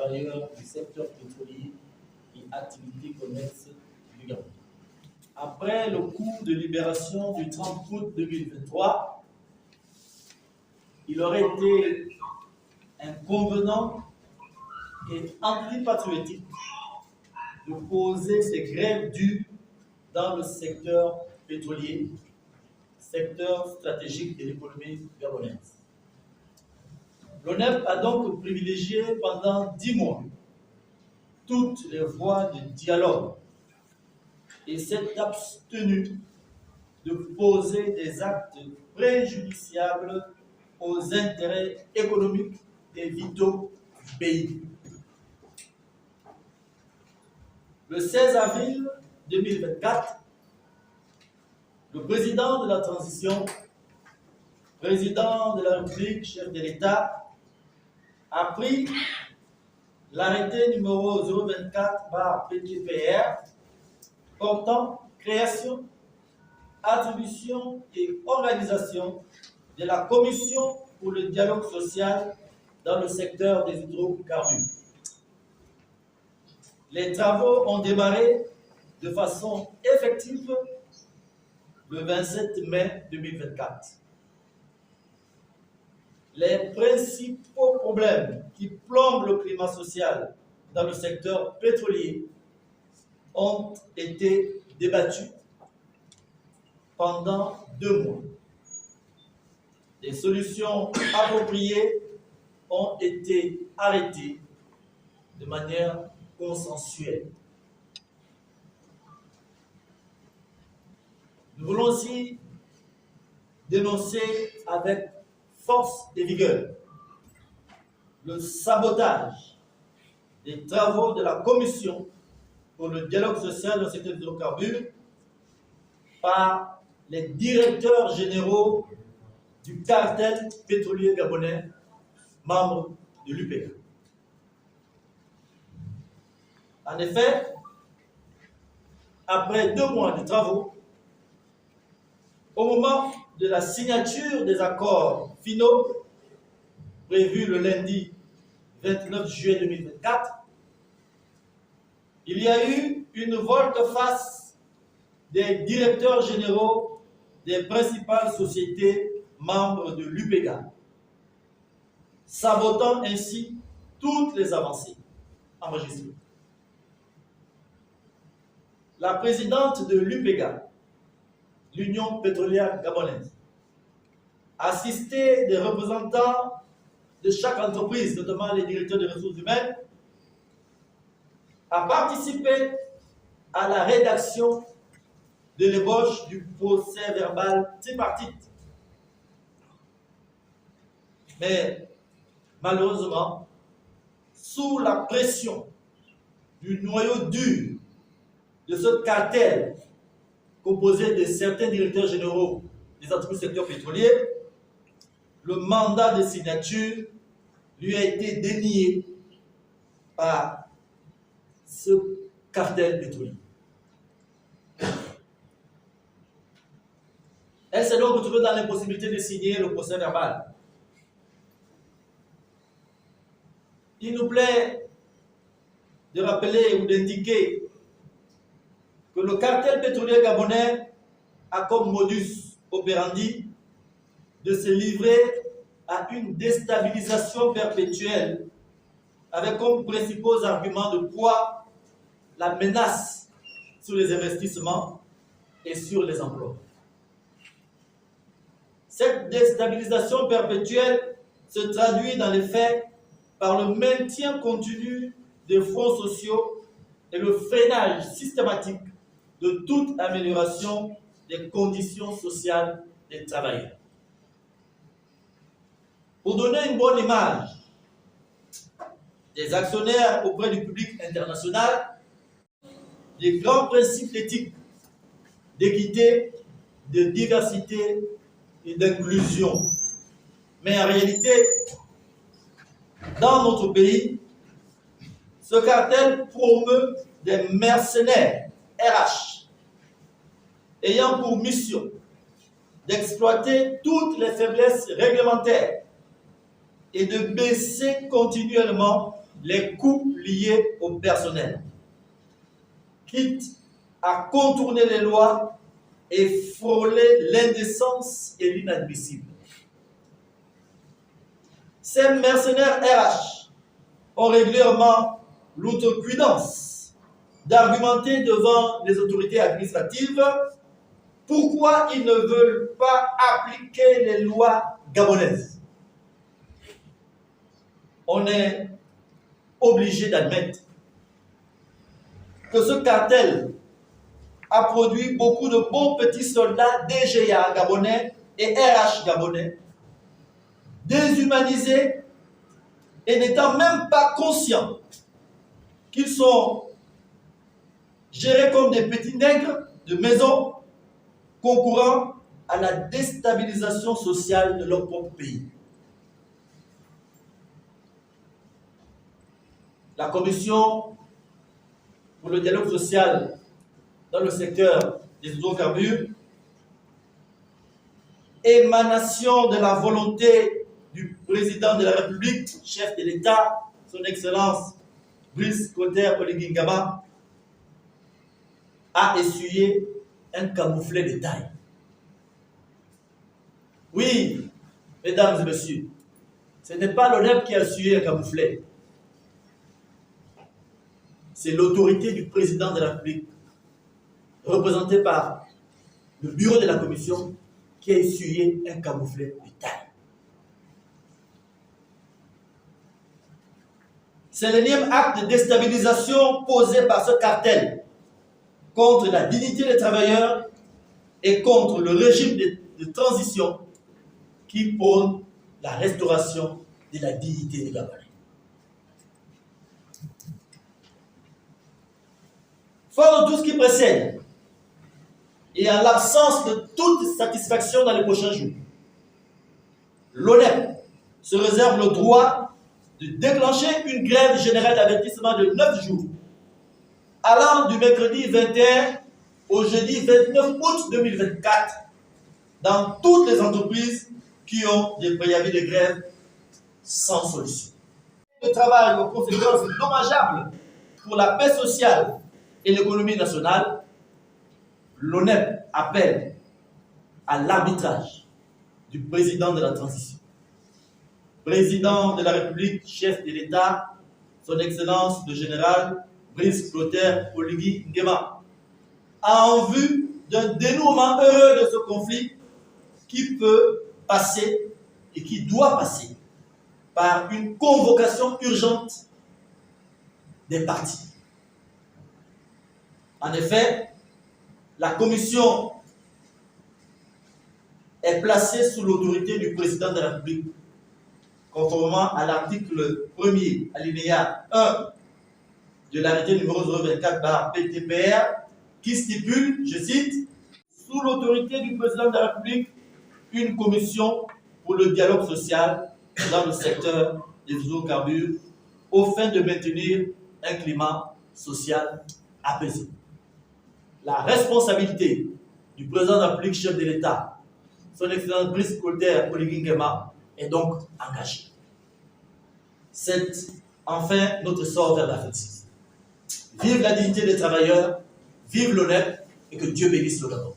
travailleurs du secteur pétrolier et activités connexes du Gabon. Après le coup de libération du 30 août 2023, il aurait été inconvenant et antipatriotique de poser ces grèves dues dans le secteur pétrolier, secteur stratégique de l'économie gabonaise. L'ONEP a donc privilégié pendant 10 mois toutes les voies de dialogue et s'est abstenu de poser des actes préjudiciables aux intérêts économiques et vitaux du pays. Le 16 avril 2024, le président de la transition, président de la République, chef de l'État, a pris l'arrêté numéro 024/PTPR portant création, attribution et organisation de la Commission pour le dialogue social dans le secteur des hydrocarbures. Les travaux ont démarré de façon effective le 27 mai 2024. Les principaux problèmes qui plombent le climat social dans le secteur pétrolier ont été débattus pendant 2 mois. Des solutions appropriées ont été arrêtées de manière consensuelle. Nous voulons aussi dénoncer avec force et vigueur le sabotage des travaux de la Commission pour le dialogue social dans le secteur des hydrocarbures par les directeurs généraux du cartel pétrolier gabonais, membres de l'UPEGA. En effet, après 2 mois de travaux, au moment de la signature des accords finaux prévus le lundi 29 juillet 2024, il y a eu une volte-face des directeurs généraux des principales sociétés membres de l'UPEGA, sabotant ainsi toutes les avancées enregistrées. La présidente de l'UPEGA, l'Union pétrolière gabonaise, assistée des représentants de chaque entreprise, notamment les directeurs des ressources humaines, a participé à la rédaction de l'ébauche du procès verbal tripartite. Mais malheureusement, sous la pression du noyau dur de ce cartel composé de certains directeurs généraux des entreprises du secteur pétrolier, le mandat de signature lui a été dénié par ce cartel pétrolier. Elle s'est donc retrouvée dans l'impossibilité de signer le procès verbal. Il nous plaît de rappeler ou d'indiquer que le cartel pétrolier gabonais a comme modus operandi de se livrer à une déstabilisation perpétuelle avec comme principaux arguments de poids la menace sur les investissements et sur les emplois. Cette déstabilisation perpétuelle se traduit dans les faits par le maintien continu des fonds sociaux et le freinage systématique de toute amélioration des conditions sociales des travailleurs. Pour donner une bonne image des actionnaires auprès du public international, les grands principes d'éthique, d'équité, de diversité et d'inclusion. Mais en réalité, dans notre pays, ce cartel promeut des mercenaires RH ayant pour mission d'exploiter toutes les faiblesses réglementaires et de baisser continuellement les coûts liés au personnel, quitte à contourner les lois et frôler l'indécence et l'inadmissible. Ces mercenaires RH ont régulièrement l'outrecuidance d'argumenter devant les autorités administratives pourquoi ils ne veulent pas appliquer les lois gabonaises. On est obligé d'admettre que ce cartel a produit beaucoup de bons petits soldats DGA gabonais et RH gabonais, déshumanisés et n'étant même pas conscients qu'ils sont gérés comme des petits nègres de maison, concourant à la déstabilisation sociale de leur propre pays. La Commission pour le dialogue social dans le secteur des hydrocarbures, émanation de la volonté du président de la République, chef de l'État, son Excellence Brice Clotaire Oligui Nguema, a essuyé un camouflet de taille. Oui, mesdames et messieurs, ce n'est pas l'ONEP qui a essuyé un camouflet. C'est l'autorité du président de la République, représentée par le bureau de la commission, qui a essuyé un camouflet de taille. C'est l'énième acte de déstabilisation posé par ce cartel contre la dignité des travailleurs et contre le régime de transition qui prône la restauration de la dignité des Gabonais. Fort de tout ce qui précède, et en l'absence de toute satisfaction dans les prochains jours, l'ONEP se réserve le droit de déclencher une grève générale d'avertissement de 9 jours, allant du mercredi 21 au jeudi 29 août 2024, dans toutes les entreprises qui ont des préavis de grève sans solution. Le travail aux conséquences dommageables pour la paix sociale et l'économie nationale, l'ONEP appelle à l'arbitrage du président de la transition, président de la République, chef de l'État, son Excellence le général Brice Clotaire Oligui Nguema, en vue d'un dénouement heureux de ce conflit qui peut passer et qui doit passer par une convocation urgente des partis. En effet, la commission est placée sous l'autorité du président de la République, conformément à l'article 1er, alinéa 1 de l'arrêté numéro 024/PTPR, qui stipule, je cite, sous l'autorité du président de la République, une commission pour le dialogue social dans le secteur des hydrocarbures, aux fins de maintenir un climat social apaisé. La responsabilité du président de la République, chef de l'État, son Excellence Brice Clotaire Oligui Nguema, est donc engagée. C'est enfin notre sort vers la fête. Vive la dignité des travailleurs, vive l'ONEP et que Dieu bénisse le Gabon.